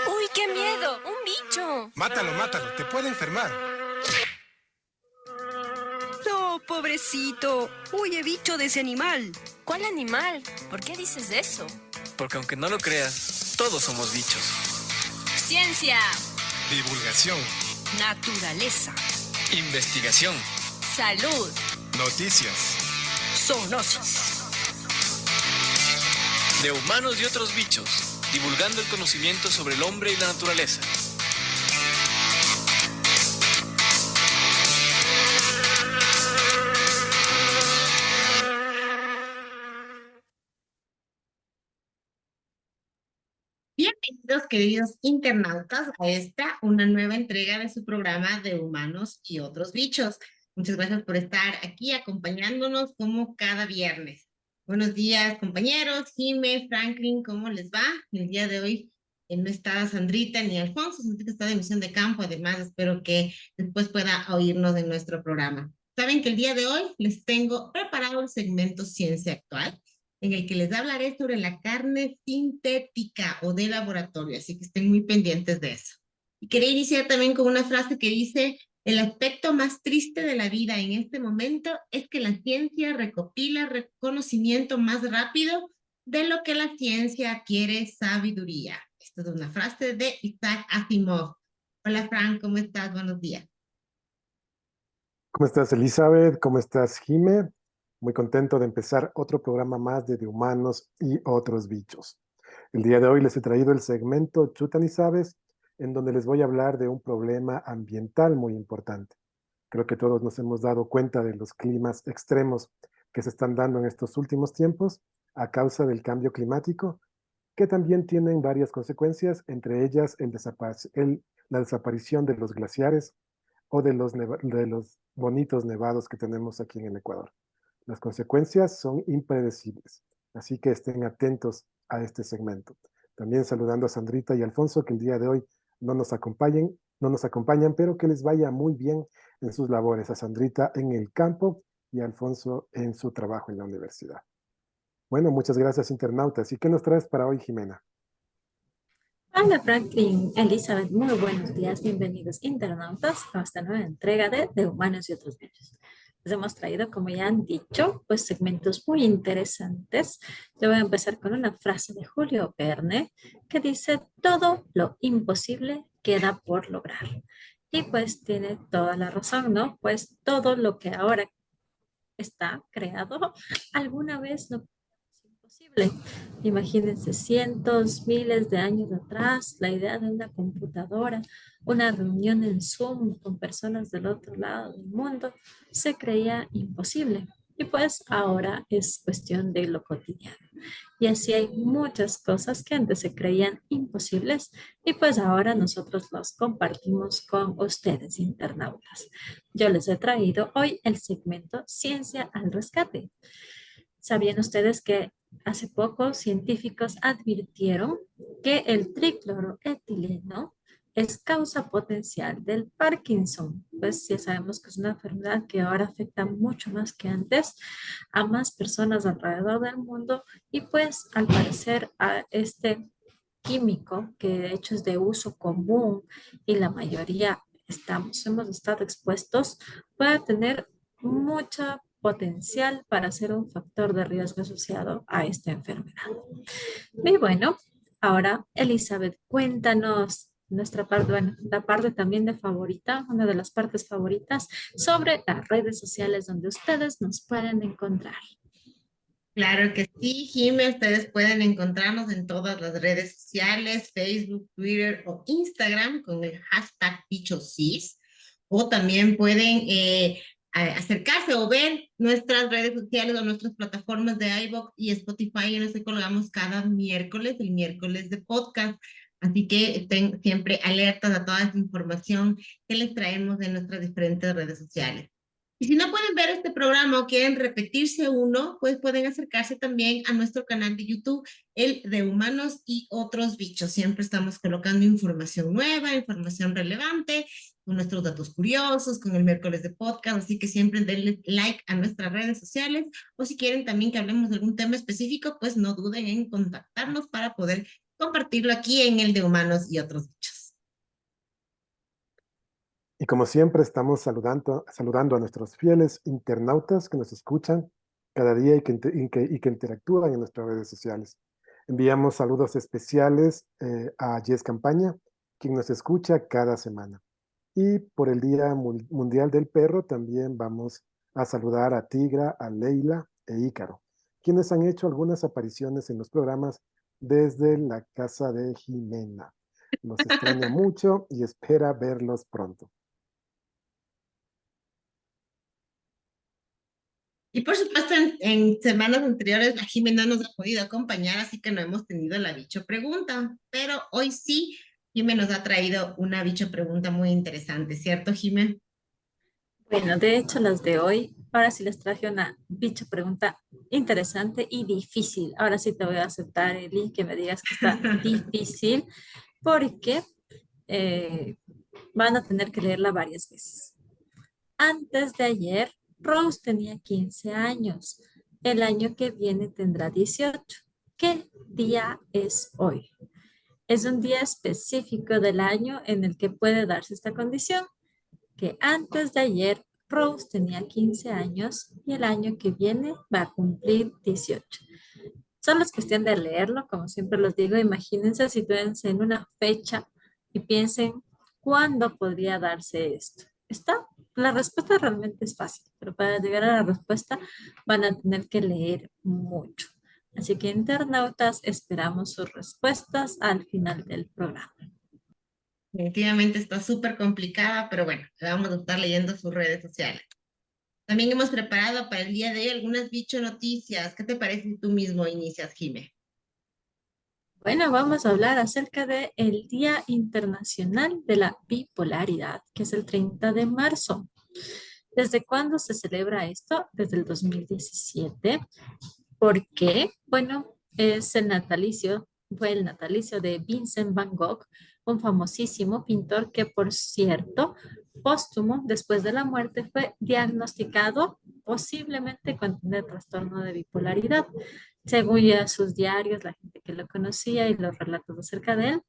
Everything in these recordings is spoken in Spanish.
¡Uy, qué miedo! ¡Un bicho! Mátalo, te puede enfermar. No, pobrecito. Huye bicho de ese animal. ¿Cuál animal? ¿Por qué dices eso? Porque aunque no lo creas, todos somos bichos. Ciencia, Divulgación, Naturaleza. Investigación. salud. noticias. Zoonosis. De humanos y otros bichos, divulgando el conocimiento sobre el hombre y la naturaleza. Bienvenidos, queridos internautas, a una nueva entrega de su programa de humanos y otros bichos. Muchas gracias por estar aquí acompañándonos como cada viernes. Buenos días, compañeros. Jimé, Franklin, ¿cómo les va? El día de hoy no está Sandrita ni Alfonso. Sandrita está de misión de campo. Además, espero que después pueda oírnos en nuestro programa. Saben que el día de hoy les tengo preparado el segmento Ciencia Actual, en el que les hablaré sobre la carne sintética o de laboratorio, así que estén muy pendientes de eso. Y quería iniciar también con una frase que dice: el aspecto más triste de la vida en este momento es que la ciencia recopila conocimiento más rápido de lo que la ciencia adquiere sabiduría. Esta es una frase de Isaac Asimov. Hola, Frank, ¿cómo estás? Buenos días. ¿Cómo estás, Elizabeth? ¿Cómo estás, Jime? Muy contento de empezar otro programa más de Humanos y otros bichos. El día de hoy les he traído el segmento Chutan y Sabes, en donde les voy a hablar de un problema ambiental muy importante. Creo que todos nos hemos dado cuenta de los climas extremos que se están dando en estos últimos tiempos a causa del cambio climático, que también tienen varias consecuencias, entre ellas la desaparición de los glaciares o de los bonitos nevados que tenemos aquí en el Ecuador. Las consecuencias son impredecibles, así que estén atentos a este segmento. También saludando a Sandrita y Alfonso, que el día de hoy no nos acompañan, pero que les vaya muy bien en sus labores. A Sandrita en el campo y a Alfonso en su trabajo en la universidad. Bueno, muchas gracias, internautas. ¿Y qué nos traes para hoy, Jimena? Hola Franklin, Elizabeth, muy buenos días, bienvenidos internautas a esta nueva entrega de Humanos y otros bichos. Les hemos traído, como ya han dicho, pues segmentos muy interesantes. Yo voy a empezar con una frase de Julio Verne que dice: todo lo imposible queda por lograr. Y pues tiene toda la razón, ¿no? Pues todo lo que ahora está creado, alguna vez no es imposible. Imagínense, cientos, miles de años atrás, la idea de una computadora, una reunión en Zoom con personas del otro lado del mundo, se creía imposible. Y pues ahora es cuestión de lo cotidiano. Y así hay muchas cosas que antes se creían imposibles y pues ahora nosotros los compartimos con ustedes, internautas. Yo les he traído hoy el segmento Ciencia al Rescate. ¿Sabían ustedes que hace poco científicos advirtieron que el tricloroetileno es causa potencial del Parkinson? Pues ya sabemos que es una enfermedad que ahora afecta mucho más que antes a más personas alrededor del mundo y pues al parecer a este químico, que de hecho es de uso común y la mayoría hemos estado expuestos, puede tener mucha potencial para ser un factor de riesgo asociado a esta enfermedad. Y bueno, ahora Elizabeth, cuéntanos nuestra parte, bueno, la parte también de favorita, una de las partes favoritas sobre las redes sociales donde ustedes nos pueden encontrar. Claro que sí, Jimé, ustedes pueden encontrarnos en todas las redes sociales, Facebook, Twitter o Instagram con el hashtag BichoSis, o también pueden acercarse o ver nuestras redes sociales o nuestras plataformas de iVoox y Spotify, en las que colgamos cada miércoles, el miércoles de podcast. Así que estén siempre alertas a toda esa información que les traemos de nuestras diferentes redes sociales. Y si no pueden ver este programa o quieren repetirse uno, pues pueden acercarse también a nuestro canal de YouTube, el de Humanos y otros bichos. Siempre estamos colocando información nueva, información relevante, con nuestros datos curiosos, con el miércoles de podcast, así que siempre denle like a nuestras redes sociales, o si quieren también que hablemos de algún tema específico, pues no duden en contactarnos para poder compartirlo aquí en el de humanos y otros bichos. Y como siempre, estamos saludando a nuestros fieles internautas que nos escuchan cada día y que interactúan en nuestras redes sociales. Enviamos saludos especiales a Jess Campaña, quien nos escucha cada semana. Y por el Día Mundial del Perro también vamos a saludar a Tigra, a Leila e Ícaro, quienes han hecho algunas apariciones en los programas desde la casa de Jimena. Los extraña mucho y espera verlos pronto. Y por supuesto, en semanas anteriores la Jimena no nos ha podido acompañar, así que no hemos tenido la bicho pregunta. Pero hoy sí, Jimena nos ha traído una bicho pregunta muy interesante, ¿cierto, Jimena? Bueno, de hecho, las de hoy, ahora sí les traje una bicho pregunta interesante y difícil. Ahora sí te voy a aceptar, Eli, que me digas que está difícil, porque van a tener que leerla varias veces. Antes de ayer, Rose tenía 15 años. El año que viene tendrá 18. ¿Qué día es hoy? Es un día específico del año en el que puede darse esta condición, que antes de ayer Rose tenía 15 años y el año que viene va a cumplir 18. Solo es cuestión de leerlo, como siempre los digo, imagínense, sitúense en una fecha y piensen cuándo podría darse esto. ¿Está? La respuesta realmente es fácil, pero para llegar a la respuesta van a tener que leer mucho. Así que internautas, esperamos sus respuestas al final del programa. Definitivamente está súper complicada, pero bueno, vamos a estar leyendo sus redes sociales. También hemos preparado para el día de hoy algunas bicho noticias. ¿Qué te parece si tú mismo inicias, Jimé? Bueno, vamos a hablar acerca del Día Internacional de la Bipolaridad, que es el 30 de marzo. ¿Desde cuándo se celebra esto? Desde el 2017. ¿Por qué? Bueno, fue el natalicio de Vincent Van Gogh, un famosísimo pintor que, por cierto, póstumo, después de la muerte, fue diagnosticado posiblemente con tener trastorno de bipolaridad. Según ya sus diarios, la gente que lo conocía y los relatos acerca de él,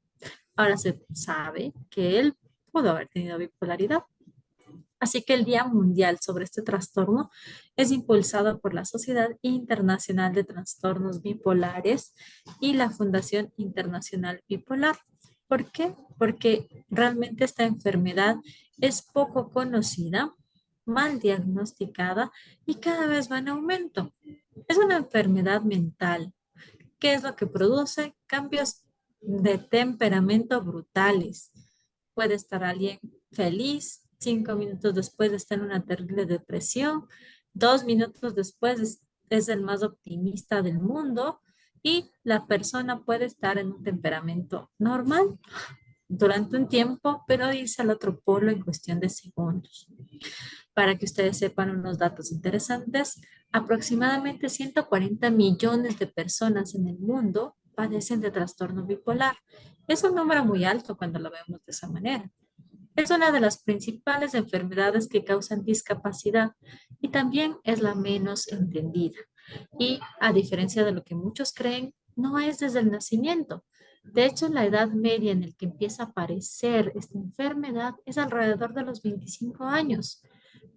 ahora se sabe que él pudo haber tenido bipolaridad. Así que el Día Mundial sobre este trastorno es impulsado por la Sociedad Internacional de Trastornos Bipolares y la Fundación Internacional Bipolar. ¿Por qué? Porque realmente esta enfermedad es poco conocida, mal diagnosticada y cada vez va en aumento. Es una enfermedad mental. ¿Qué es lo que produce? Cambios de temperamento brutales. Puede estar alguien feliz, 5 minutos después está en una terrible depresión, 2 minutos después es el más optimista del mundo y la persona puede estar en un temperamento normal durante un tiempo, pero irse al otro polo en cuestión de segundos. Para que ustedes sepan unos datos interesantes, aproximadamente 140 millones de personas en el mundo padecen de trastorno bipolar. Es un número muy alto cuando lo vemos de esa manera. Es una de las principales enfermedades que causan discapacidad y también es la menos entendida. Y a diferencia de lo que muchos creen, no es desde el nacimiento. De hecho, la edad media en la que empieza a aparecer esta enfermedad es alrededor de los 25 años.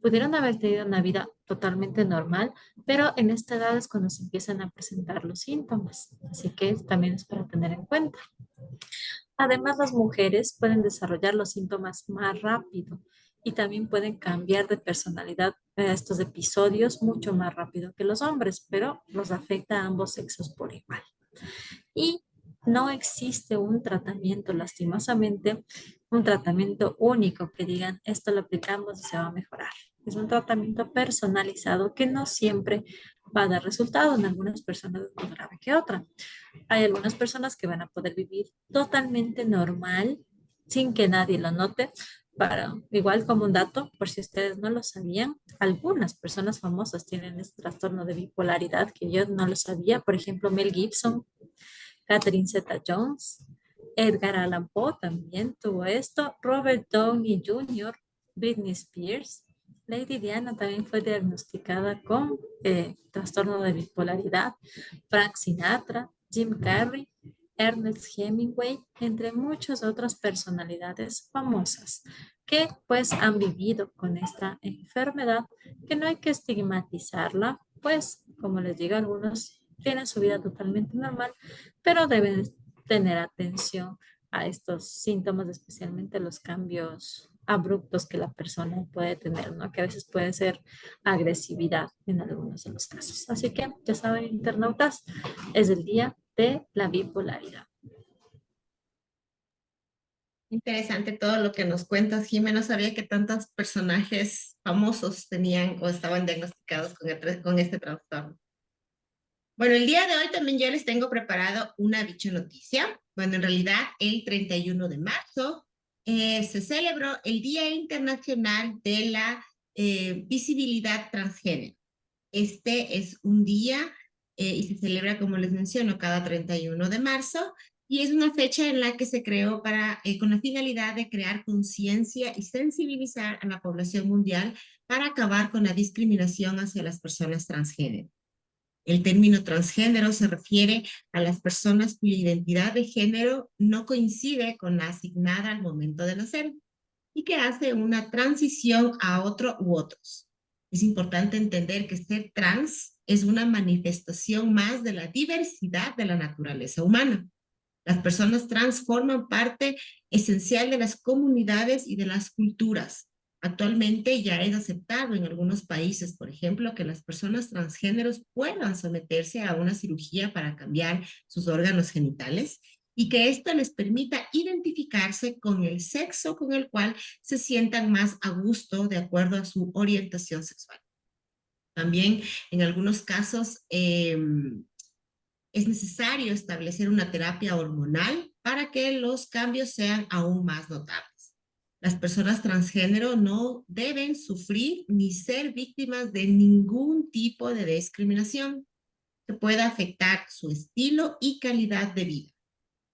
Pudieron haber tenido una vida totalmente normal, pero en esta edad es cuando se empiezan a presentar los síntomas. Así que también es para tener en cuenta. Además, las mujeres pueden desarrollar los síntomas más rápido y también pueden cambiar de personalidad estos episodios mucho más rápido que los hombres, pero los afecta a ambos sexos por igual. Y no existe un tratamiento, lastimosamente, un tratamiento único que digan esto lo aplicamos y se va a mejorar. Es un tratamiento personalizado que no siempre va a dar resultado. En algunas personas es más grave que otra. Hay algunas personas que van a poder vivir totalmente normal sin que nadie lo note. Igual como un dato, por si ustedes no lo sabían, algunas personas famosas tienen este trastorno de bipolaridad que yo no lo sabía. Por ejemplo, Mel Gibson, Catherine Zeta-Jones, Edgar Allan Poe también tuvo esto, Robert Downey Jr., Britney Spears, Lady Diana también fue diagnosticada con trastorno de bipolaridad, Frank Sinatra, Jim Carrey, Ernest Hemingway, entre muchas otras personalidades famosas que pues han vivido con esta enfermedad, que no hay que estigmatizarla, pues como les digo, algunos tienen su vida totalmente normal, pero deben tener atención a estos síntomas, especialmente los cambios abruptos que la persona puede tener, ¿no? Que a veces puede ser agresividad en algunos de los casos. Así que ya saben, internautas, es el día de la bipolaridad. Interesante todo lo que nos cuentas, Jimé. No sabía que tantos personajes famosos tenían o estaban diagnosticados con este trastorno. Bueno, el día de hoy también yo les tengo preparado una bicho noticia. Bueno, en realidad el 31 de marzo se celebró el Día Internacional de la Visibilidad Transgénero. Este es un día y se celebra, como les menciono, cada 31 de marzo. Y es una fecha en la que se creó con la finalidad de crear conciencia y sensibilizar a la población mundial para acabar con la discriminación hacia las personas transgénero. El término transgénero se refiere a las personas cuya identidad de género no coincide con la asignada al momento de nacer y que hace una transición a otro u otros. Es importante entender que ser trans es una manifestación más de la diversidad de la naturaleza humana. Las personas trans forman parte esencial de las comunidades y de las culturas. Actualmente ya es aceptado en algunos países, por ejemplo, que las personas transgéneros puedan someterse a una cirugía para cambiar sus órganos genitales y que esto les permita identificarse con el sexo con el cual se sientan más a gusto de acuerdo a su orientación sexual. También en algunos casos es necesario establecer una terapia hormonal para que los cambios sean aún más notables. Las personas transgénero no deben sufrir ni ser víctimas de ningún tipo de discriminación que pueda afectar su estilo y calidad de vida.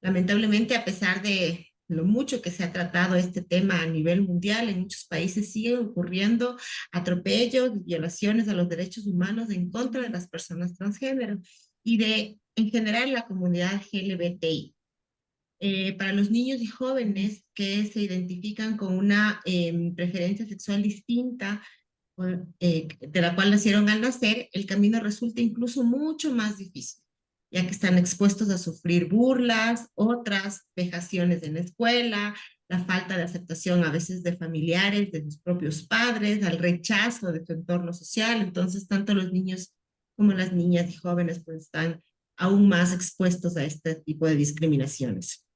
Lamentablemente, a pesar de lo mucho que se ha tratado este tema a nivel mundial, en muchos países siguen ocurriendo atropellos y violaciones a los derechos humanos en contra de las personas transgénero y en general, la comunidad LGBTI. Para los niños y jóvenes que se identifican con una preferencia sexual distinta de la cual nacieron al nacer, el camino resulta incluso mucho más difícil, ya que están expuestos a sufrir burlas, otras vejaciones en la escuela, la falta de aceptación a veces de familiares, de sus propios padres, al rechazo de su entorno social. Entonces, tanto los niños como las niñas y jóvenes pues están aún más expuestos a este tipo de discriminaciones.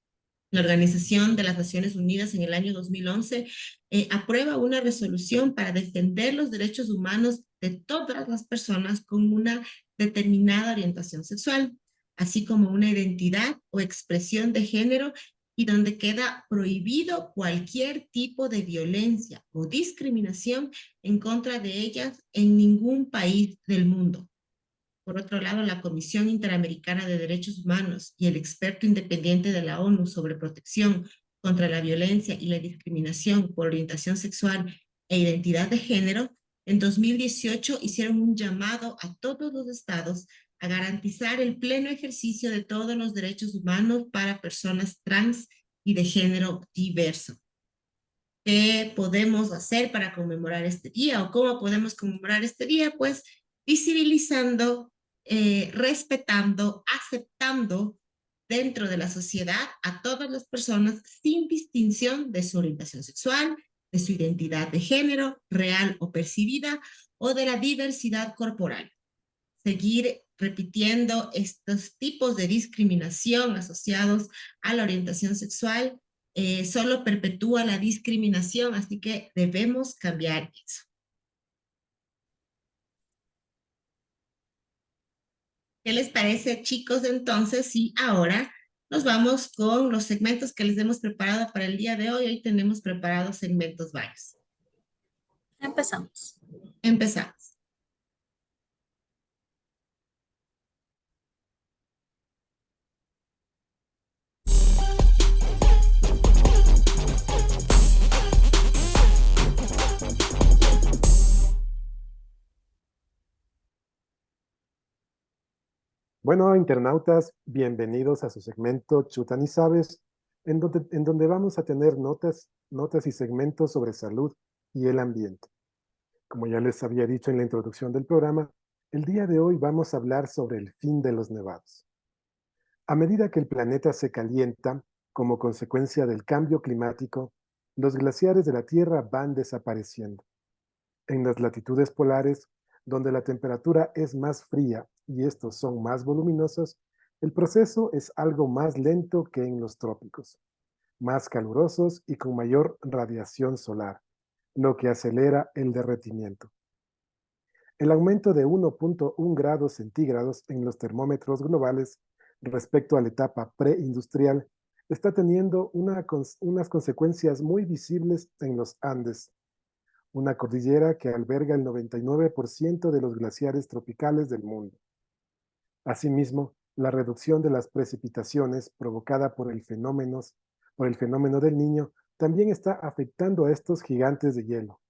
La Organización de las Naciones Unidas en el año 2011 aprueba una resolución para defender los derechos humanos de todas las personas con una determinada orientación sexual, así como una identidad o expresión de género y donde queda prohibido cualquier tipo de violencia o discriminación en contra de ellas en ningún país del mundo. Por otro lado, la Comisión Interamericana de Derechos Humanos y el experto independiente de la ONU sobre protección contra la violencia y la discriminación por orientación sexual e identidad de género, en 2018 hicieron un llamado a todos los estados a garantizar el pleno ejercicio de todos los derechos humanos para personas trans y de género diverso. ¿Qué podemos hacer para conmemorar este día o cómo podemos conmemorar este día? Pues visibilizando, respetando, aceptando dentro de la sociedad a todas las personas sin distinción de su orientación sexual, de su identidad de género, real o percibida, o de la diversidad corporal. Seguir repitiendo estos tipos de discriminación asociados a la orientación sexual solo perpetúa la discriminación, así que debemos cambiar eso. ¿Qué les parece, chicos? Entonces, sí, ahora nos vamos con los segmentos que les hemos preparado para el día de hoy. Hoy tenemos preparados segmentos varios. Empezamos. Empezamos. Bueno, internautas, bienvenidos a su segmento Chutan y Sabes, en donde vamos a tener notas y segmentos sobre salud y el ambiente. Como ya les había dicho en la introducción del programa, el día de hoy vamos a hablar sobre el fin de los nevados. A medida que el planeta se calienta, como consecuencia del cambio climático, los glaciares de la Tierra van desapareciendo. En las latitudes polares, donde la temperatura es más fría y estos son más voluminosos, el proceso es algo más lento que en los trópicos, más calurosos y con mayor radiación solar, lo que acelera el derretimiento. El aumento de 1.1 grados centígrados en los termómetros globales respecto a la etapa preindustrial está teniendo unas consecuencias muy visibles en los Andes, una cordillera que alberga el 99% de los glaciares tropicales del mundo. Asimismo, la reducción de las precipitaciones provocada por el fenómeno del Niño también está afectando a estos gigantes de hielo,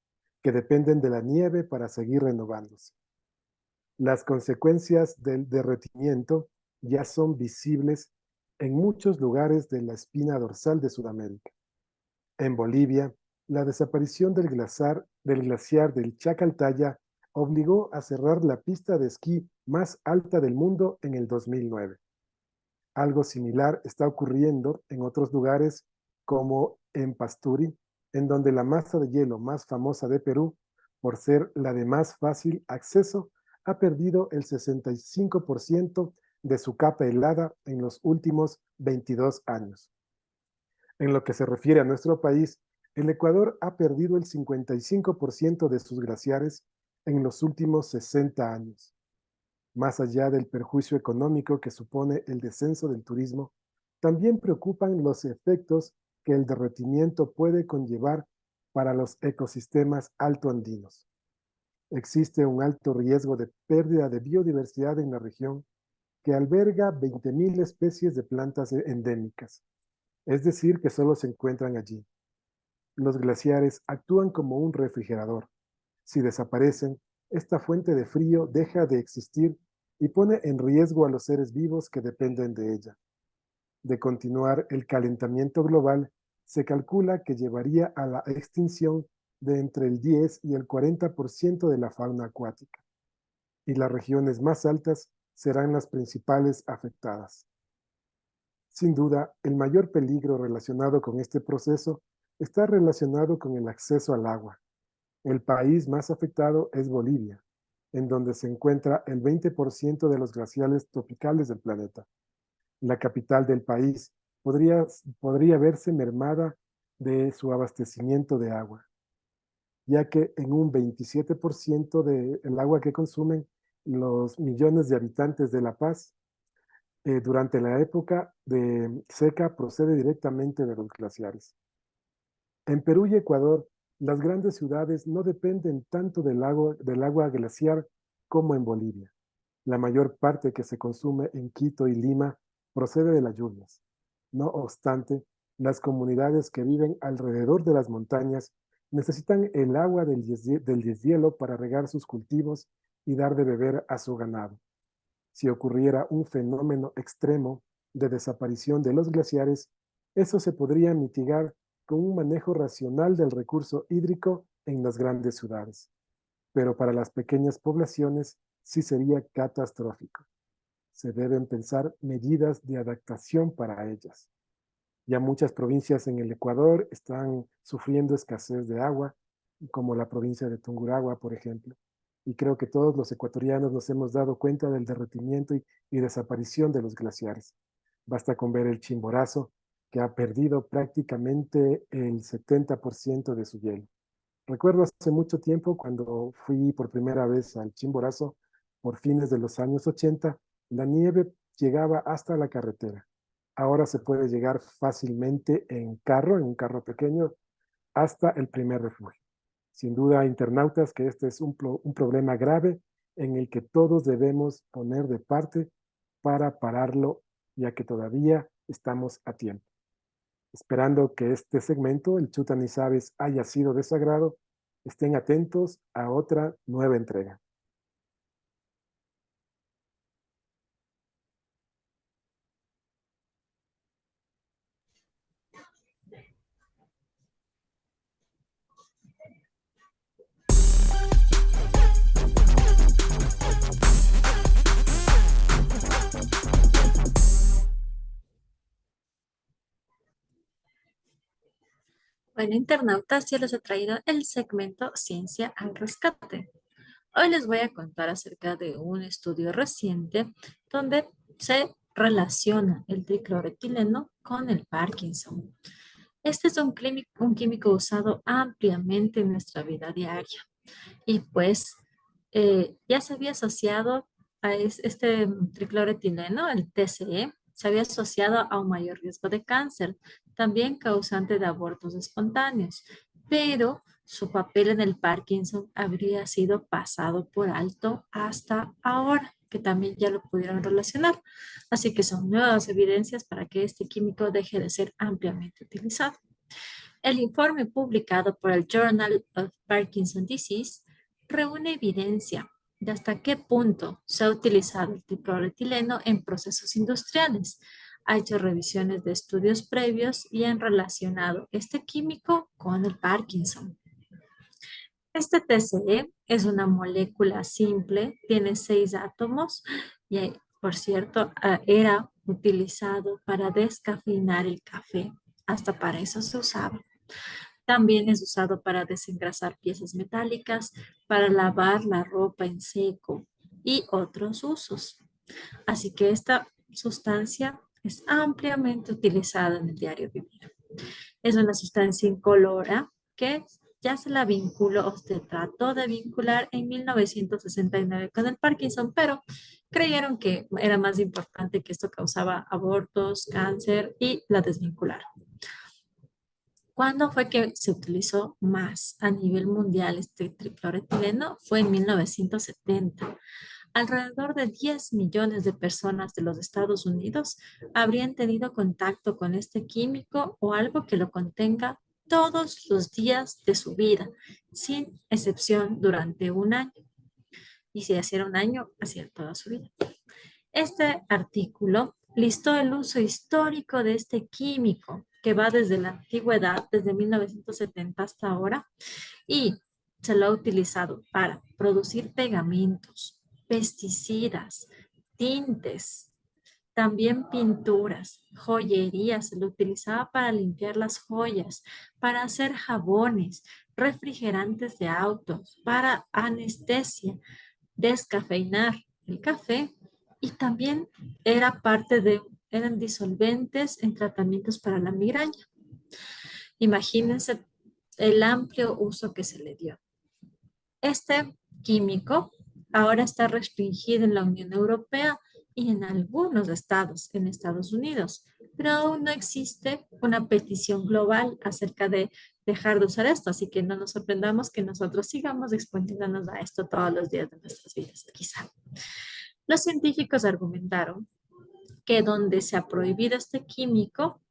que dependen de la nieve para seguir renovándose. Las consecuencias del derretimiento ya son visibles en muchos lugares de la espina dorsal de Sudamérica. En Bolivia, la desaparición del glaciar del Chacaltaya obligó a cerrar la pista de esquí más alta del mundo en el 2009. Algo similar está ocurriendo en otros lugares como en Pasturi, en donde la masa de hielo más famosa de Perú, por ser la de más fácil acceso, ha perdido el 65% de su capa helada en los últimos 22 años. En lo que se refiere a nuestro país, el Ecuador ha perdido el 55% de sus glaciares en los últimos 60 años. Más allá del perjuicio económico que supone el descenso del turismo, también preocupan los efectos que el derretimiento puede conllevar para los ecosistemas altoandinos. Existe un alto riesgo de pérdida de biodiversidad en la región que alberga 20.000 especies de plantas endémicas, es decir, que solo se encuentran allí. Los glaciares actúan como un refrigerador. Si desaparecen, esta fuente de frío deja de existir y pone en riesgo a los seres vivos que dependen de ella. De continuar el calentamiento global, se calcula que llevaría a la extinción de entre el 10 y el 40% de la fauna acuática, y las regiones más altas serán las principales afectadas. Sin duda, el mayor peligro relacionado con este proceso está relacionado con el acceso al agua. El país más afectado es Bolivia, en donde se encuentra el 20% de los glaciares tropicales del planeta. La capital del país podría verse mermada de su abastecimiento de agua, ya que en un 27% del agua que consumen los millones de habitantes de La Paz durante la época de seca procede directamente de los glaciares. En Perú y Ecuador, las grandes ciudades no dependen tanto del agua glaciar como en Bolivia. La mayor parte que se consume en Quito y Lima procede de las lluvias. No obstante, las comunidades que viven alrededor de las montañas necesitan el agua del deshielo para regar sus cultivos y dar de beber a su ganado. Si ocurriera un fenómeno extremo de desaparición de los glaciares, eso se podría mitigar con un manejo racional del recurso hídrico en las grandes ciudades. Pero para las pequeñas poblaciones sí sería catastrófico. Se deben pensar medidas de adaptación para ellas. Ya muchas provincias en el Ecuador están sufriendo escasez de agua, como la provincia de Tungurahua, por ejemplo. Y creo que todos los ecuatorianos nos hemos dado cuenta del derretimiento y desaparición de los glaciares. Basta con ver el Chimborazo, que ha perdido prácticamente el 70% de su hielo. Recuerdo hace mucho tiempo cuando fui por primera vez al Chimborazo, por fines de los años 80, la nieve llegaba hasta la carretera. Ahora se puede llegar fácilmente en un carro pequeño, hasta el primer refugio. Sin duda, internautas, que este es un problema grave en el que todos debemos poner de parte para pararlo, ya que todavía estamos a tiempo. Esperando que este segmento, el Chutan y Sabes, haya sido de su agrado, estén atentos a otra nueva entrega. Bueno, internautas, yo les he traído el segmento Ciencia al Rescate. Hoy les voy a contar acerca de un estudio reciente donde se relaciona el tricloretileno con el Parkinson. Este es un químico usado ampliamente en nuestra vida diaria y pues ya se había asociado a este tricloretileno, el TCE, se había asociado a un mayor riesgo de cáncer, también causante de abortos espontáneos, pero su papel en el Parkinson habría sido pasado por alto hasta ahora, que también ya lo pudieron relacionar. Así que son nuevas evidencias para que este químico deje de ser ampliamente utilizado. El informe publicado por el Journal of Parkinson Disease reúne evidencia de hasta qué punto se ha utilizado el tricloretileno en procesos industriales. Ha hecho revisiones de estudios previos y han relacionado este químico con el Parkinson. Este TCE es una molécula simple, tiene 6 átomos y, por cierto, era utilizado para descafeinar el café. Hasta para eso se usaba. También es usado para desengrasar piezas metálicas, para lavar la ropa en seco y otros usos. Así que esta sustancia es ampliamente utilizada en el diario vivir. Es una sustancia incolora que ya se la vinculó o se trató de vincular en 1969 con el Parkinson, pero creyeron que era más importante que esto causaba abortos, cáncer y la desvincularon. ¿Cuándo fue que se utilizó más a nivel mundial este tricloretileno? Fue en 1970. Alrededor de 10 millones de personas de los Estados Unidos habrían tenido contacto con este químico o algo que lo contenga todos los días de su vida, sin excepción durante un año. Y si hacía un año, hacía toda su vida. Este artículo listó el uso histórico de este químico que va desde la antigüedad, desde 1970 hasta ahora, y se lo ha utilizado para producir pegamentos, pesticidas, tintes, también pinturas, joyería, se lo utilizaba para limpiar las joyas, para hacer jabones, refrigerantes de autos, para anestesia, descafeinar el café y también eran disolventes en tratamientos para la migraña. Imagínense el amplio uso que se le dio. Este químico ahora está restringido en la Unión Europea y en algunos estados en Estados Unidos, pero aún no existe una petición global acerca de dejar de usar esto, así que no nos sorprendamos que nosotros sigamos exponiéndonos a esto todos los días de nuestras vidas, quizá. Los científicos argumentaron que donde se ha prohibido este químico,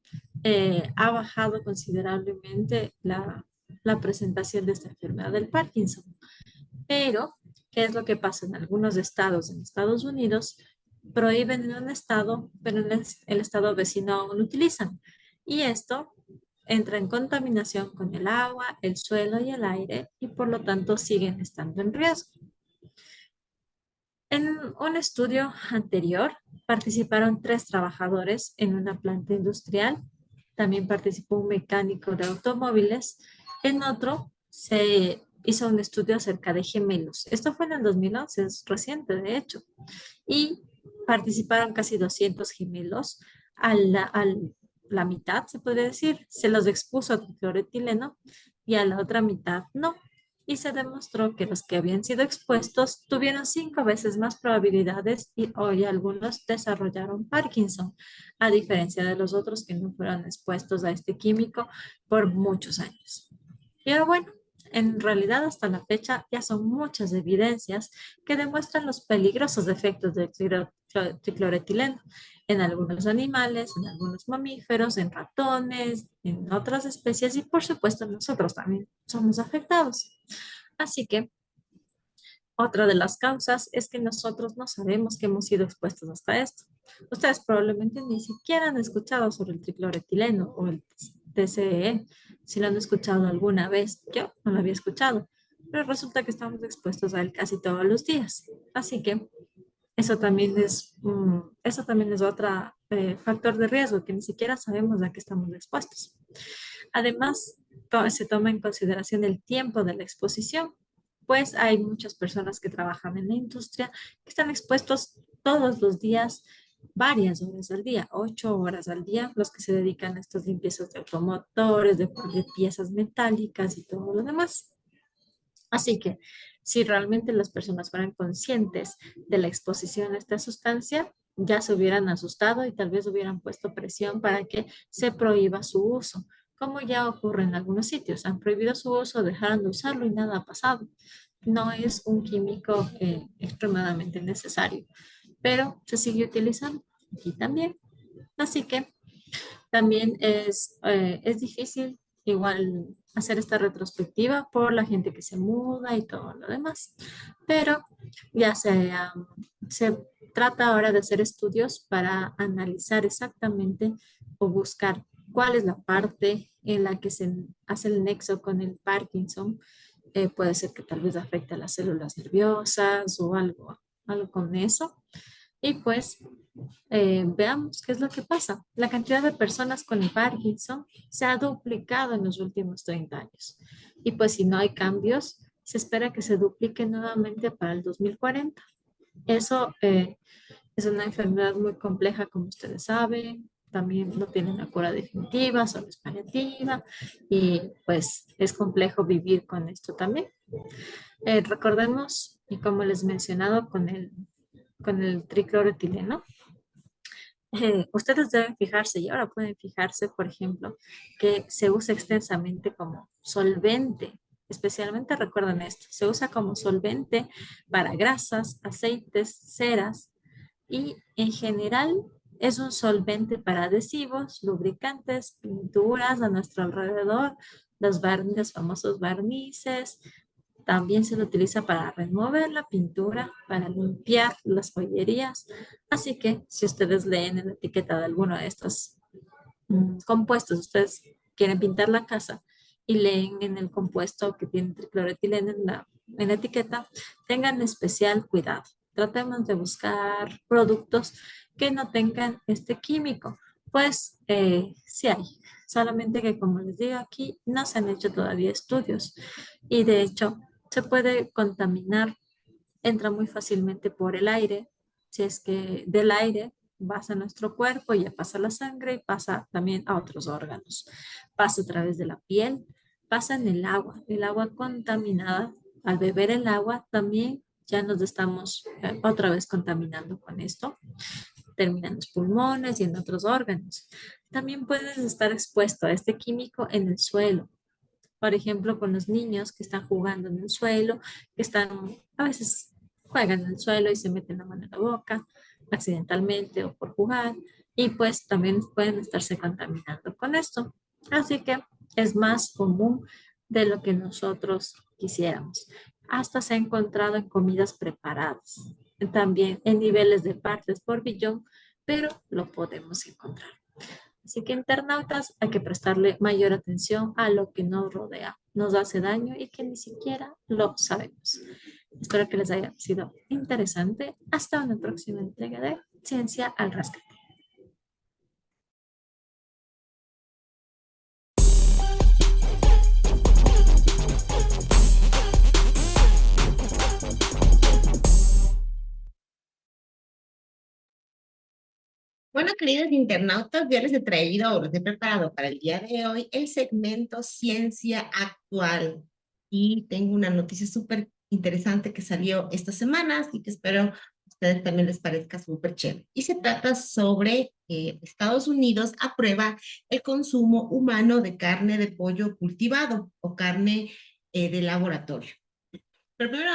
ha bajado considerablemente la presentación de esta enfermedad del Parkinson. Pero, ¿qué es lo que pasa en algunos estados en Estados Unidos? Prohíben en un estado, pero en el estado vecino aún lo utilizan. Y esto entra en contaminación con el agua, el suelo y el aire y por lo tanto siguen estando en riesgo. En un estudio anterior participaron 3 trabajadores en una planta industrial. También participó un mecánico de automóviles. En otro se hizo un estudio acerca de gemelos. Esto fue en el 2011, es reciente de hecho. Y participaron casi 200 gemelos. A la mitad, se podría decir, se los expuso a tricloretileno y a la otra mitad no. Y se demostró que los que habían sido expuestos tuvieron 5 veces más probabilidades y hoy algunos desarrollaron Parkinson, a diferencia de los otros que no fueron expuestos a este químico por muchos años. Pero bueno, en realidad hasta la fecha ya son muchas evidencias que demuestran los peligrosos efectos del tricloretileno en algunos animales, en algunos mamíferos, en ratones, en otras especies y por supuesto nosotros también somos afectados. Así que otra de las causas es que nosotros no sabemos que hemos sido expuestos hasta esto. Ustedes probablemente ni siquiera han escuchado sobre el tricloretileno o el TCE. Si lo han escuchado alguna vez, yo no lo había escuchado, pero resulta que estamos expuestos a él casi todos los días. Así que eso también es otro factor de riesgo que ni siquiera sabemos a qué estamos expuestos. Además, se toma en consideración el tiempo de la exposición, pues hay muchas personas que trabajan en la industria que están expuestos todos los días, varias horas al día, 8 horas al día, los que se dedican a estas limpiezas de automotores, de piezas metálicas y todo lo demás. Así que si realmente las personas fueran conscientes de la exposición a esta sustancia, ya se hubieran asustado y tal vez hubieran puesto presión para que se prohíba su uso, como ya ocurre en algunos sitios. Han prohibido su uso, dejaron de usarlo y nada ha pasado. No es un químico extremadamente necesario, pero se sigue utilizando aquí también. Así que también es difícil igual hacer esta retrospectiva por la gente que se muda y todo lo demás. Pero ya se trata ahora de hacer estudios para analizar exactamente o buscar cuál es la parte en la que se hace el nexo con el Parkinson. Puede ser que tal vez afecte a las células nerviosas o algo con eso. Y pues veamos qué es lo que pasa. La cantidad de personas con el Parkinson se ha duplicado en los últimos 30 años. Y pues si no hay cambios, se espera que se duplique nuevamente para el 2040. Eso es una enfermedad muy compleja, como ustedes saben. También no tiene una cura definitiva, solo es paliativa. Y pues es complejo vivir con esto también. Recordemos, y como les he mencionado, con el tricloroetileno. Ustedes deben fijarse y ahora pueden fijarse, por ejemplo, que se usa extensamente como solvente. Especialmente recuerden esto, se usa como solvente para grasas, aceites, ceras y en general es un solvente para adhesivos, lubricantes, pinturas a nuestro alrededor, los famosos barnices. También se lo utiliza para remover la pintura, para limpiar las joyerías. Así que si ustedes leen en la etiqueta de alguno de estos compuestos, ustedes quieren pintar la casa y leen en el compuesto que tiene tricloroetileno en la etiqueta, tengan especial cuidado. Tratemos de buscar productos que no tengan este químico. Pues sí hay, solamente que como les digo aquí, no se han hecho todavía estudios y de hecho se puede contaminar, entra muy fácilmente por el aire, si es que del aire pasa a nuestro cuerpo, ya pasa a la sangre y pasa también a otros órganos, pasa a través de la piel, pasa en el agua contaminada, al beber el agua también ya nos estamos otra vez contaminando con esto, termina en los pulmones y en otros órganos. También puedes estar expuesto a este químico en el suelo, por ejemplo, con los niños que están jugando en el suelo, a veces juegan en el suelo y se meten la mano en la boca accidentalmente o por jugar, y pues también pueden estarse contaminando con esto. Así que es más común de lo que nosotros quisiéramos. Hasta se ha encontrado en comidas preparadas, también en niveles de partes por billón, pero lo podemos encontrar. Así que internautas, hay que prestarle mayor atención a lo que nos rodea, nos hace daño y que ni siquiera lo sabemos. Espero que les haya sido interesante. Hasta una próxima entrega de Ciencia al Rescate. Bueno, queridos internautas, yo les he traído o les he preparado para el día de hoy el segmento Ciencia Actual. Y tengo una noticia súper interesante que salió esta semana, así que espero a ustedes también les parezca súper chévere. Y se trata sobre Estados Unidos aprueba el consumo humano de carne de pollo cultivado o carne de laboratorio. Pero primero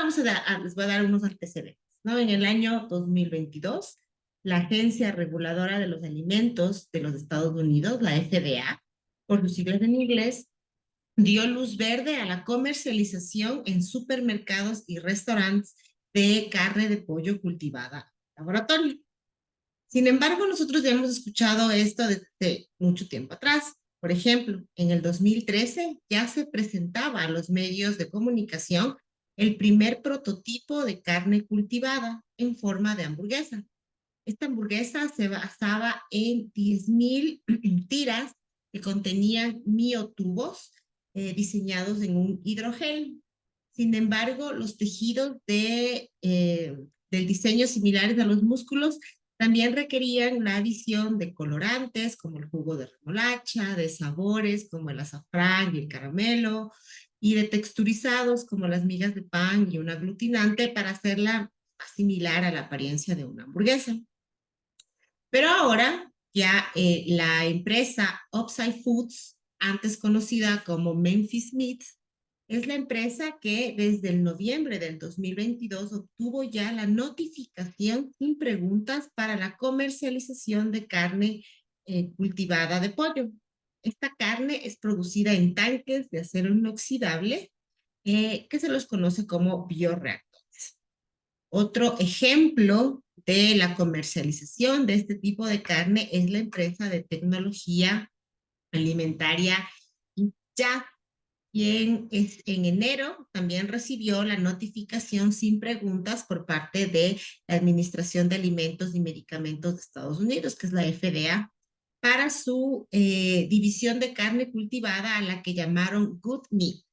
les voy a dar unos antecedentes, ¿no? En el año 2022, la Agencia Reguladora de los Alimentos de los Estados Unidos, la FDA, por sus siglas en inglés, dio luz verde a la comercialización en supermercados y restaurantes de carne de pollo cultivada en laboratorio. Sin embargo, nosotros ya hemos escuchado esto desde mucho tiempo atrás. Por ejemplo, en el 2013 ya se presentaba a los medios de comunicación el primer prototipo de carne cultivada en forma de hamburguesa. Esta hamburguesa se basaba en 10,000 tiras que contenían miotubos diseñados en un hidrogel. Sin embargo, los tejidos del diseño similares a los músculos también requerían la adición de colorantes como el jugo de remolacha, de sabores como el azafrán y el caramelo, y de texturizados como las migas de pan y un aglutinante para hacerla similar a la apariencia de una hamburguesa. Pero ahora ya la empresa Upside Foods, antes conocida como Memphis Meat, es la empresa que desde el noviembre del 2022 obtuvo ya la notificación sin preguntas para la comercialización de carne cultivada de pollo. Esta carne es producida en tanques de acero inoxidable que se los conoce como bioreactores. Otro ejemplo de la comercialización de este tipo de carne es la empresa de tecnología alimentaria Ya, quien en enero también recibió la notificación sin preguntas por parte de la Administración de Alimentos y Medicamentos de Estados Unidos, que es la FDA, para su división de carne cultivada a la que llamaron Good Meat.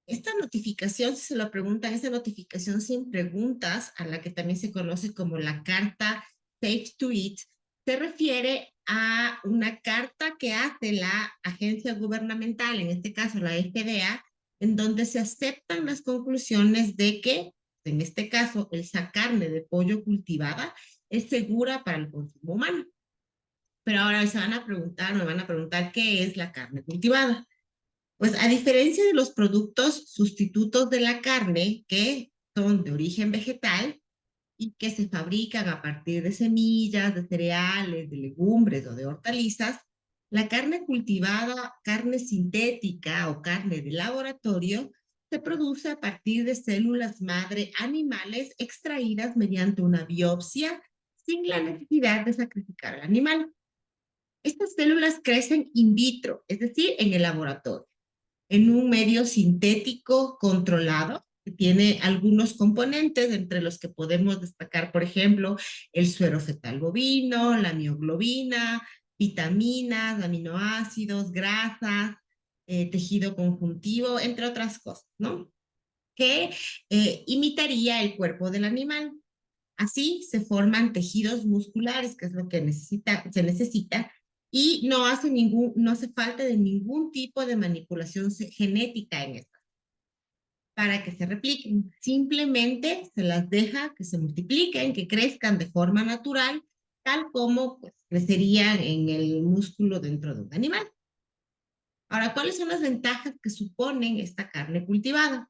Esta notificación, si se lo preguntan, esta notificación sin preguntas, a la que también se conoce como la carta Safe to Eat, se refiere a una carta que hace la agencia gubernamental, en este caso la FDA, en donde se aceptan las conclusiones de que, en este caso, esa carne de pollo cultivada es segura para el consumo humano. Pero ahora me van a preguntar qué es la carne cultivada. Pues a diferencia de los productos sustitutos de la carne, que son de origen vegetal y que se fabrican a partir de semillas, de cereales, de legumbres o de hortalizas, la carne cultivada, carne sintética o carne de laboratorio, se produce a partir de células madre animales extraídas mediante una biopsia sin la necesidad de sacrificar al animal. Estas células crecen in vitro, es decir, en el laboratorio, en un medio sintético controlado, que tiene algunos componentes, entre los que podemos destacar, por ejemplo, el suero fetal bovino, la mioglobina, vitaminas, aminoácidos, grasas, tejido conjuntivo, entre otras cosas, ¿no? Que imitaría el cuerpo del animal. Así se forman tejidos musculares, que es lo que se necesita, y no hace falta de ningún tipo de manipulación genética en esto para que se repliquen. Simplemente se las deja que se multipliquen, que crezcan de forma natural, tal como pues, crecerían en el músculo dentro de un animal. Ahora, ¿cuáles son las ventajas que suponen esta carne cultivada?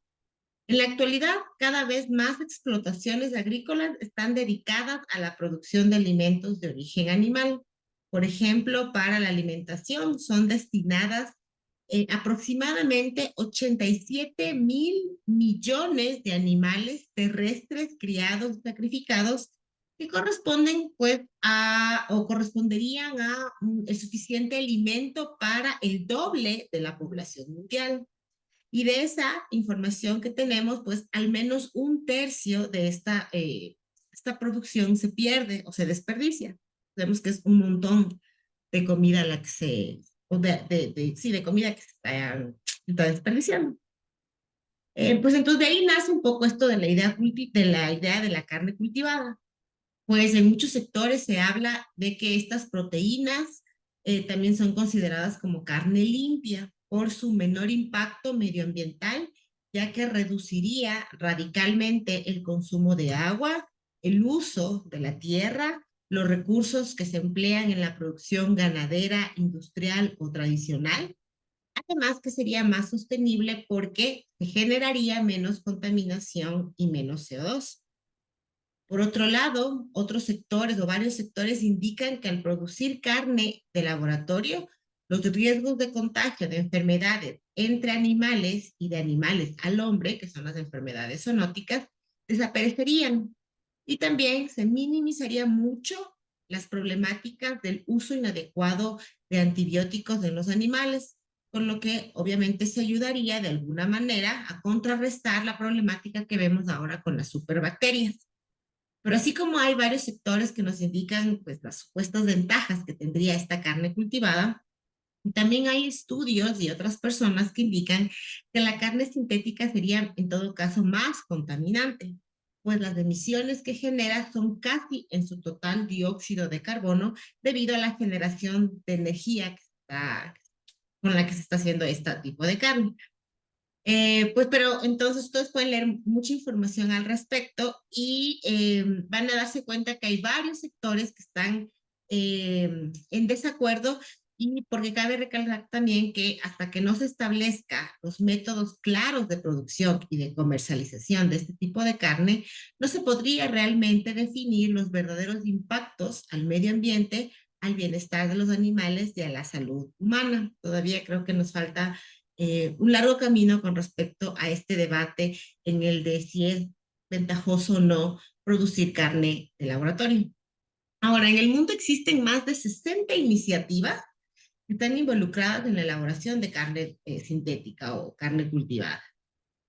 En la actualidad, cada vez más explotaciones agrícolas están dedicadas a la producción de alimentos de origen animal. Por ejemplo, para la alimentación son destinadas aproximadamente 87.000 millones de animales terrestres criados y sacrificados que corresponden pues o corresponderían a el suficiente alimento para el doble de la población mundial. Y de esa información que tenemos, pues al menos un tercio de esta producción se pierde o se desperdicia. Vemos que es un montón de comida la que de comida que se está desperdiciando. Pues entonces de ahí nace un poco esto de la idea de la carne cultivada. Pues en muchos sectores se habla de que estas proteínas también son consideradas como carne limpia por su menor impacto medioambiental, ya que reduciría radicalmente el consumo de agua, el uso de la tierra, los recursos que se emplean en la producción ganadera, industrial o tradicional. Además que sería más sostenible porque se generaría menos contaminación y menos CO2. Por otro lado, otros sectores o varios sectores indican que al producir carne de laboratorio, los riesgos de contagio de enfermedades entre animales y de animales al hombre, que son las enfermedades zoonóticas, desaparecerían. Y también se minimizaría mucho las problemáticas del uso inadecuado de antibióticos en los animales, con lo que obviamente se ayudaría de alguna manera a contrarrestar la problemática que vemos ahora con las superbacterias. Pero así como hay varios sectores que nos indican pues, las supuestas ventajas que tendría esta carne cultivada, También hay estudios y otras personas que indican que la carne sintética sería en todo caso más contaminante, pues las emisiones que genera son casi en su total dióxido de carbono debido a la generación de energía con la que se está haciendo este tipo de carne. Pues, pero entonces ustedes pueden leer mucha información al respecto y van a darse cuenta que hay varios sectores que están en desacuerdo y porque cabe recalcar también que hasta que no se establezca los métodos claros de producción y de comercialización de este tipo de carne, no se podría realmente definir los verdaderos impactos al medio ambiente, al bienestar de los animales y a la salud humana. Todavía creo que nos falta un largo camino con respecto a este debate en el de si es ventajoso o no producir carne de laboratorio. Ahora, en el mundo existen más de 60 iniciativas que están involucradas en la elaboración de carne sintética o carne cultivada.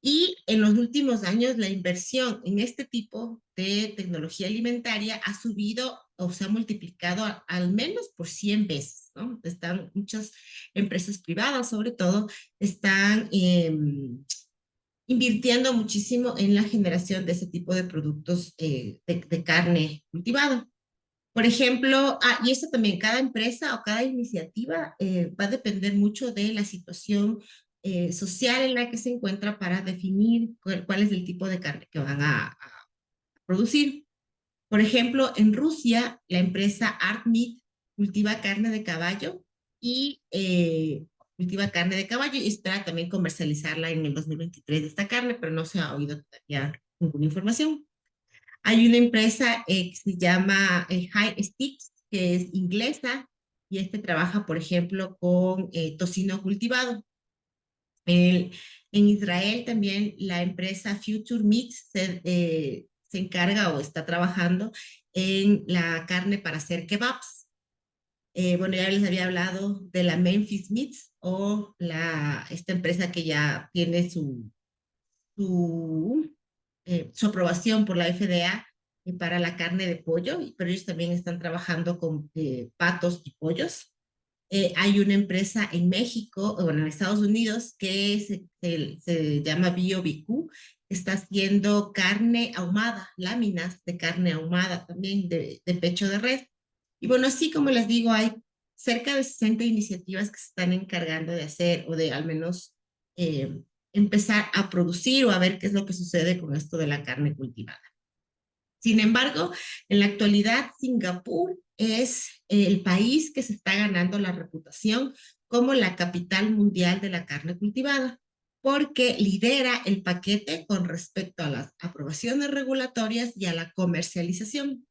Y en los últimos años la inversión en este tipo de tecnología alimentaria ha subido o se ha multiplicado al menos por 100 veces, ¿no? Están muchas empresas privadas, sobre todo, están invirtiendo muchísimo en la generación de ese tipo de productos de carne cultivada. Por ejemplo, y esto también, cada empresa o cada iniciativa va a depender mucho de la situación social en la que se encuentra para definir cuál es el tipo de carne que van a producir. Por ejemplo, en Rusia, la empresa ArtMeat cultiva carne de caballo y cultiva carne de caballo y espera también comercializarla en el 2023 de esta carne, pero no se ha oído todavía ninguna información. Hay una empresa que se llama High Sticks, que es inglesa, y este trabaja, por ejemplo, con tocino cultivado. El, en Israel también la empresa Future Meats se encarga o está trabajando en la carne para hacer kebabs. Bueno, ya les había hablado de la Memphis Meats o esta empresa que ya tiene su aprobación por la FDA para la carne de pollo, pero ellos también están trabajando con patos y pollos. Hay una empresa en México, bueno, en Estados Unidos, que se llama BioBQ, que está haciendo carne ahumada, láminas de carne ahumada también de pecho de res. Y bueno, así como les digo, hay cerca de 60 iniciativas que se están encargando de hacer o de al menos eh, empezar a producir o a ver qué es lo que sucede con esto de la carne cultivada. Sin embargo, en la actualidad, Singapur es el país que se está ganando la reputación como la capital mundial de la carne cultivada, porque lidera el paquete con respecto a las aprobaciones regulatorias y a la comercialización.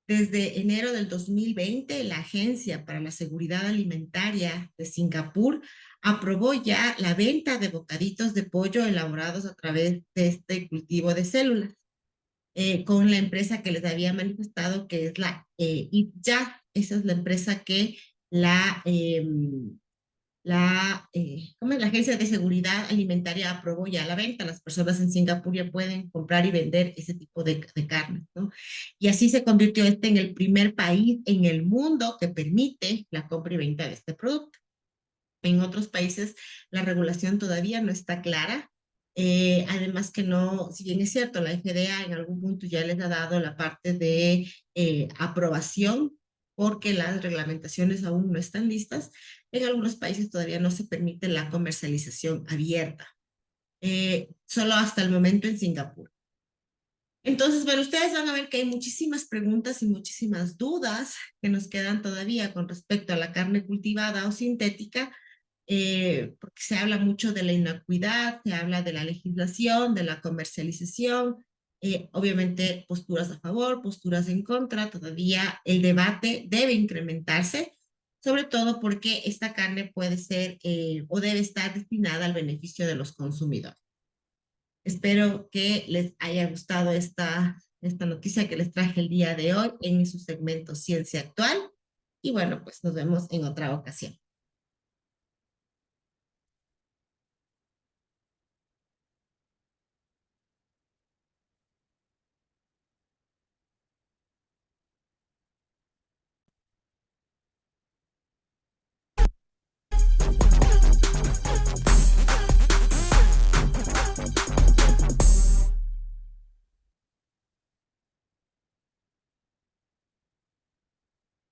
Desde enero del 2020, la Agencia para la Seguridad Alimentaria de Singapur aprobó ya la venta de bocaditos de pollo elaborados a través de este cultivo de células con la empresa que les había manifestado que es la ITJA. Esa es la empresa que ¿cómo es? La Agencia de Seguridad Alimentaria aprobó ya la venta. Las personas en Singapur ya pueden comprar y vender ese tipo de carne, ¿no? Y así se convirtió este en el primer país en el mundo que permite la compra y venta de este producto. En otros países la regulación todavía no está clara. Además que no, si bien es cierto, la FDA en algún punto ya les ha dado la parte de aprobación porque las reglamentaciones aún no están listas, en algunos países todavía no se permite la comercialización abierta, solo hasta el momento en Singapur. Entonces, bueno, ustedes van a ver que hay muchísimas preguntas y muchísimas dudas que nos quedan todavía con respecto a la carne cultivada o sintética, porque se habla mucho de la inocuidad, se habla de la legislación, de la comercialización, obviamente posturas a favor, posturas en contra, todavía el debate debe incrementarse, sobre todo porque esta carne puede ser o debe estar destinada al beneficio de los consumidores. Espero que les haya gustado esta noticia que les traje el día de hoy en su segmento Ciencia Actual. Y bueno, pues nos vemos en otra ocasión.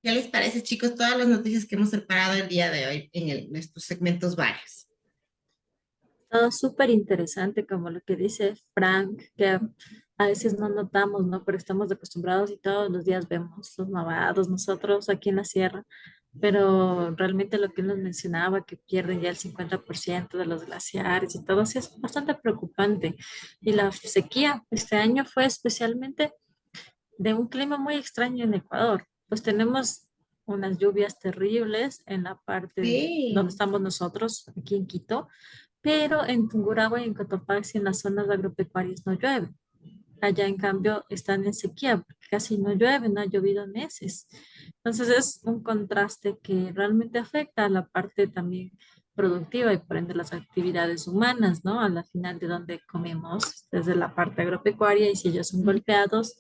¿Qué les parece, chicos, todas las noticias que hemos preparado el día de hoy en nuestros segmentos varios? Todo súper interesante, como lo que dice Frank, que a veces no notamos, ¿no? Pero estamos acostumbrados y todos los días vemos los nevados nosotros aquí en la sierra. Pero realmente lo que él nos mencionaba, que pierden ya el 50% de los glaciares y todo, sí es bastante preocupante. Y la sequía este año fue especialmente de un clima muy extraño en Ecuador. Pues tenemos unas lluvias terribles en la parte donde Sí. estamos nosotros, aquí en Quito, pero en Tungurahua y en Cotopaxi, en las zonas agropecuarias, no llueve. Allá, en cambio, están en sequía, porque casi no llueve, no ha llovido en meses. Entonces, es un contraste que realmente afecta a la parte también productiva y por ende las actividades humanas, ¿no? A la final de donde comemos, desde la parte agropecuaria, y si ellos son golpeados,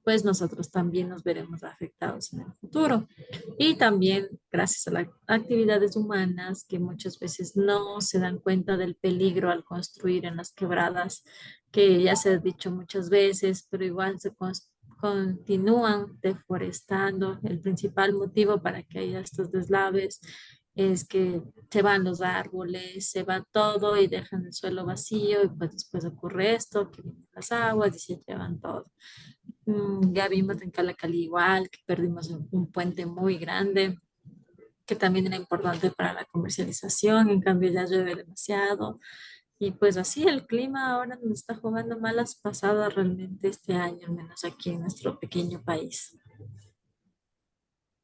pues nosotros también nos veremos afectados en el futuro. Y también gracias a las actividades humanas que muchas veces no se dan cuenta del peligro al construir en las quebradas, que ya se ha dicho muchas veces, pero igual continúan deforestando. El principal motivo para que haya estos deslaves es que se van los árboles, se va todo y dejan el suelo vacío y pues después ocurre esto, que vienen las aguas y se llevan todo. Ya vimos en Calacali igual, que perdimos un puente muy grande, que también era importante para la comercialización, en cambio ya llueve demasiado. Y pues así el clima ahora nos está jugando malas pasadas realmente este año, al menos aquí en nuestro pequeño país.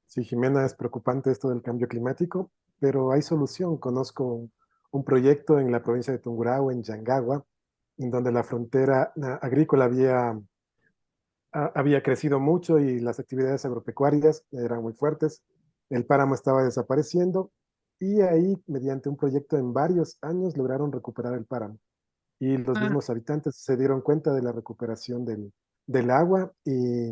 Sí, Jimena, es preocupante esto del cambio climático, pero hay solución. Conozco un proyecto en la provincia de Tungurahua, en Yangagua, en donde la frontera agrícola había crecido mucho y las actividades agropecuarias eran muy fuertes. El páramo estaba desapareciendo y ahí, mediante un proyecto en varios años, lograron recuperar el páramo. Y los Ah, mismos habitantes se dieron cuenta de la recuperación del agua y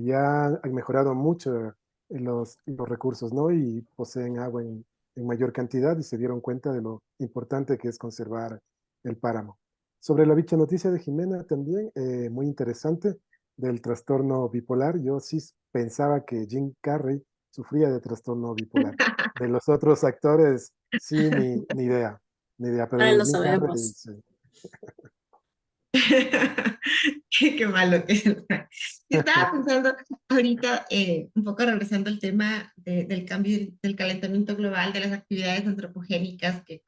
ya han mejorado mucho los recursos, ¿no? Y poseen agua en mayor cantidad y se dieron cuenta de lo importante que es conservar el páramo. Sobre la dicha noticia de Jimena también, muy interesante, del trastorno bipolar. Yo sí pensaba que Jim Carrey sufría de trastorno bipolar. De los otros actores, sí, ni idea, pero Ah, de lo Jim Carrey, sabemos. sí. qué malo que es. Yo estaba pensando ahorita, un poco regresando al tema del cambio, del calentamiento global, de las actividades antropogénicas que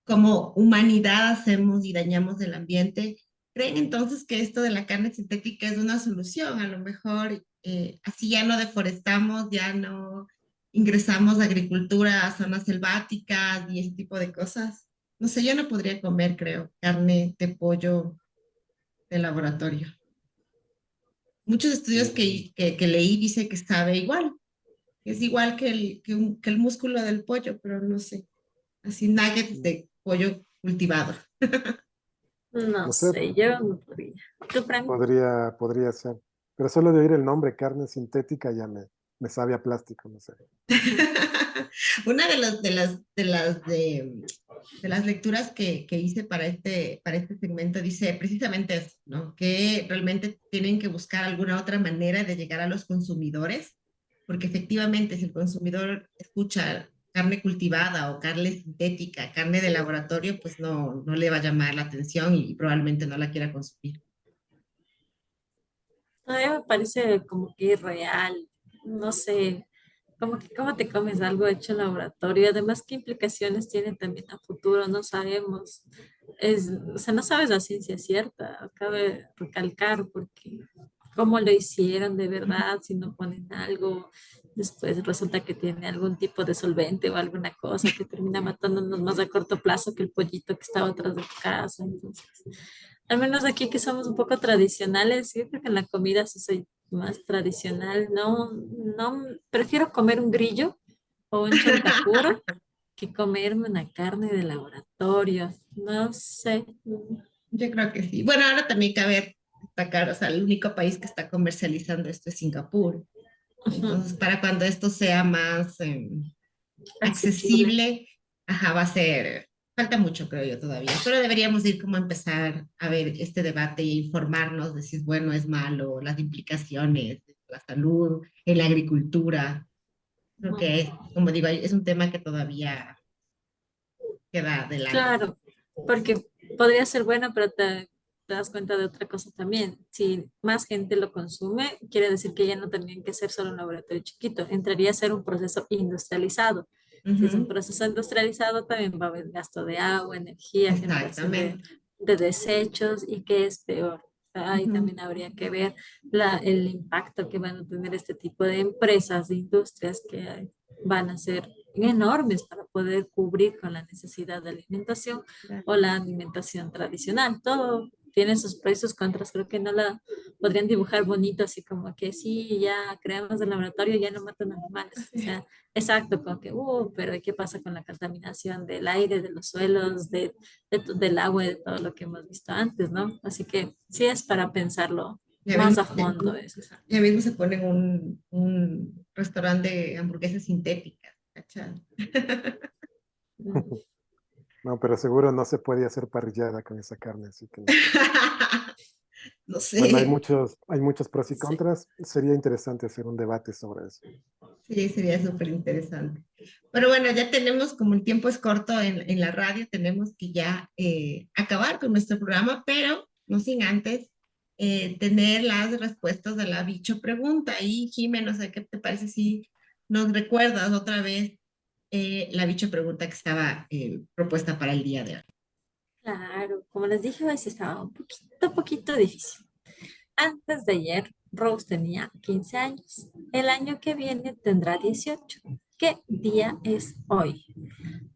como humanidad hacemos y dañamos el ambiente. ¿Creen entonces que esto de la carne sintética es una solución? A lo mejor así ya no deforestamos, ya no ingresamos a agricultura, a zonas selváticas y ese tipo de cosas. No sé, yo no podría comer, creo, carne de pollo de laboratorio. Muchos estudios Sí. que leí dice que sabe igual, que es igual que el músculo del pollo, pero no sé, así nuggets de pollo cultivado. No No sé, sé, yo no podría. ¿Tú, Frank? podría ser. Pero solo de oír el nombre carne sintética ya me sabe a plástico, no sé. Una de las lecturas que hice para este segmento dice precisamente eso, ¿no? Que realmente tienen que buscar alguna otra manera de llegar a los consumidores, porque efectivamente si el consumidor escucha carne cultivada o carne sintética, carne de laboratorio, pues no le va a llamar la atención y probablemente no la quiera consumir. Todavía me parece como que irreal. No sé, como que cómo te comes algo hecho en laboratorio. Además, ¿qué implicaciones tiene también a futuro? No sabemos. O sea, no sabes la ciencia cierta. Cabe recalcar porque cómo lo hicieron de verdad, si no ponen algo, después resulta que tiene algún tipo de solvente o alguna cosa que termina matándonos más a corto plazo que el pollito que estaba atrás de tu casa. Entonces, al menos aquí que somos un poco tradicionales, yo creo que en la comida sí soy más tradicional. No, no, prefiero comer un grillo o un chontacuro que comerme una carne de laboratorio. No sé. Yo creo que sí. Bueno, ahora también cabe destacar, o sea, el único país que está comercializando esto es Singapur. Ujú. Entonces, para cuando esto sea más Accesible. accesible, ajá, va a ser, falta mucho, creo yo, todavía, pero deberíamos ir como a empezar a ver este debate y informarnos de si es bueno, es malo, las implicaciones, la salud, en la agricultura. Creo que es, como digo, es un tema que todavía queda adelante. Claro, porque podría ser bueno, pero te das cuenta de otra cosa también. Si más gente lo consume, quiere decir que ya no tendrían que ser solo un laboratorio chiquito, entraría a ser un proceso industrializado. Si es un proceso industrializado, también va a haber gasto de agua, energía, generación de desechos, y qué es peor. Ahí también habría que ver el impacto que van a tener este tipo de empresas, de industrias que van a ser enormes para poder cubrir con la necesidad de alimentación o la alimentación tradicional. Todo tiene sus pros y sus contras. Creo que no la podrían dibujar bonito, así como que sí, ya creamos el laboratorio, ya no matan animales. O sea, exacto, como que, pero ¿qué pasa con la contaminación del aire, de los suelos, del agua y de todo lo que hemos visto antes, ¿no? Así que sí es para pensarlo más a fondo eso. Ya mismo se pone un restaurante de hamburguesas sintéticas, ¿cachai? No, pero seguro no se puede hacer parrillada con esa carne, así que no. No sé. Bueno, hay muchos pros y contras. Sería interesante hacer un debate sobre eso. Sí, sería súper interesante. Pero bueno, ya tenemos, como el tiempo es corto en la radio, tenemos que ya acabar con nuestro programa, pero no sin antes tener las respuestas de la bicho pregunta. Y Jimé, no sé qué te parece si nos recuerdas otra vez la bicho pregunta que estaba propuesta para el día de hoy. Claro, como les dije, hoy sí estaba un poquito difícil. Antes de ayer, Rose tenía 15 años. El año que viene tendrá 18. ¿Qué día es hoy?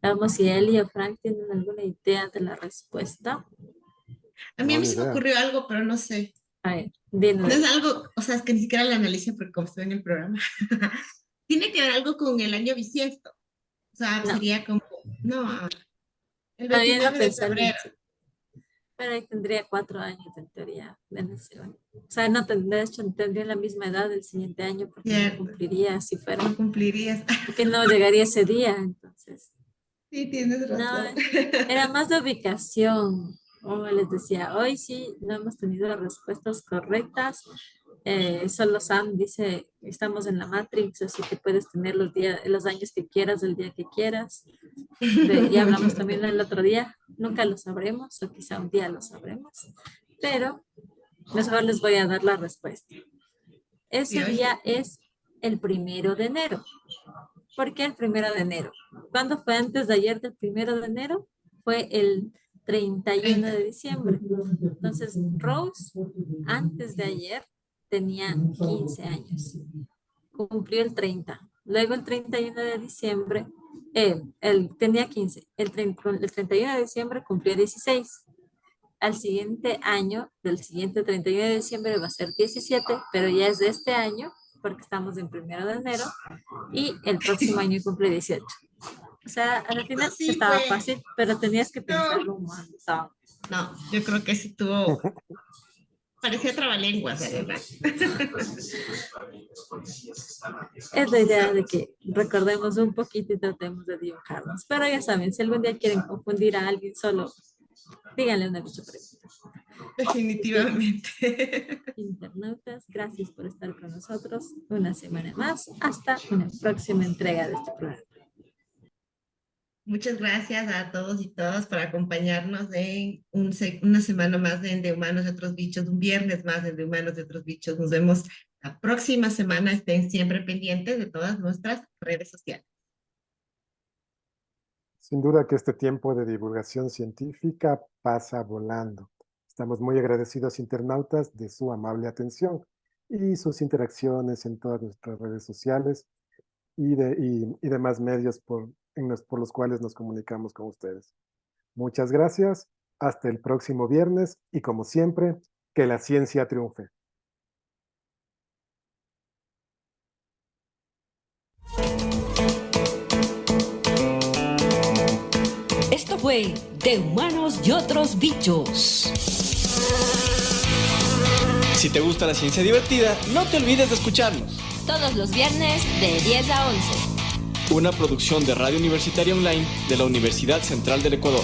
Vamos, si Eli o Frank tienen alguna idea de la respuesta. A mí se me ocurrió algo, pero no sé. A ver, dinos. No es algo, o sea, es que ni siquiera la analicé porque como estoy en el programa. Tiene que ver algo con el año bisiesto. O sea, No. Sería como, no, el Todavía no 29 de pensé en febrero. eso. Pero ahí tendría 4 años en teoría de nación. O sea, no tendría, de hecho, tendría la misma edad el siguiente año porque Cierto. no cumpliría si fuera. No cumplirías. Porque no llegaría ese día, entonces. Sí, tienes No, razón. era más de ubicación. Como les decía, hoy sí no hemos tenido las respuestas correctas. Solo Sam dice, estamos en la Matrix, así que puedes tener los años que quieras, el día que quieras. Ya hablamos también el otro día, nunca lo sabremos, o quizá un día lo sabremos, pero mejor les voy a dar la respuesta. Ese día es el 1 de enero. ¿Por qué el 1 de enero? ¿Cuándo fue antes de ayer del 1 de enero? Fue el 31 de diciembre. Entonces, Rose, antes de ayer, tenía 15 años. Cumplió el 30. Luego, el 31 de diciembre, él tenía 15. El 31 de diciembre cumplió 16. Al siguiente año, del siguiente 31 de diciembre, va a ser 17, pero ya es de este año, porque estamos en 1 de enero, y el próximo año cumple 18. O sea, al final sí estaba fácil, pero tenías que pensarlo un montón. No, yo creo que sí tuvo... Parecía trabalenguas, ¿verdad? Es la idea de que recordemos un poquito y tratemos de dibujarnos. Pero ya saben, si algún día quieren confundir a alguien, solo díganle una bicho pregunta. Definitivamente. Internautas, gracias por estar con nosotros una semana más. Hasta una próxima entrega de este programa. Muchas gracias a todos y todas por acompañarnos en una semana más de Humanos y Otros Bichos, un viernes más de Humanos y Otros Bichos. Nos vemos la próxima semana. Estén siempre pendientes de todas nuestras redes sociales. Sin duda que este tiempo de divulgación científica pasa volando. Estamos muy agradecidos, internautas, de su amable atención y sus interacciones en todas nuestras redes sociales y demás medios por los cuales nos comunicamos con ustedes. Muchas gracias, hasta el próximo viernes y como siempre, que la ciencia triunfe. Esto fue De Humanos y Otros Bichos. Si te gusta la ciencia divertida, no te olvides de escucharnos. Todos los viernes de 10 a 11. Una producción de Radio Universitaria Online de la Universidad Central del Ecuador.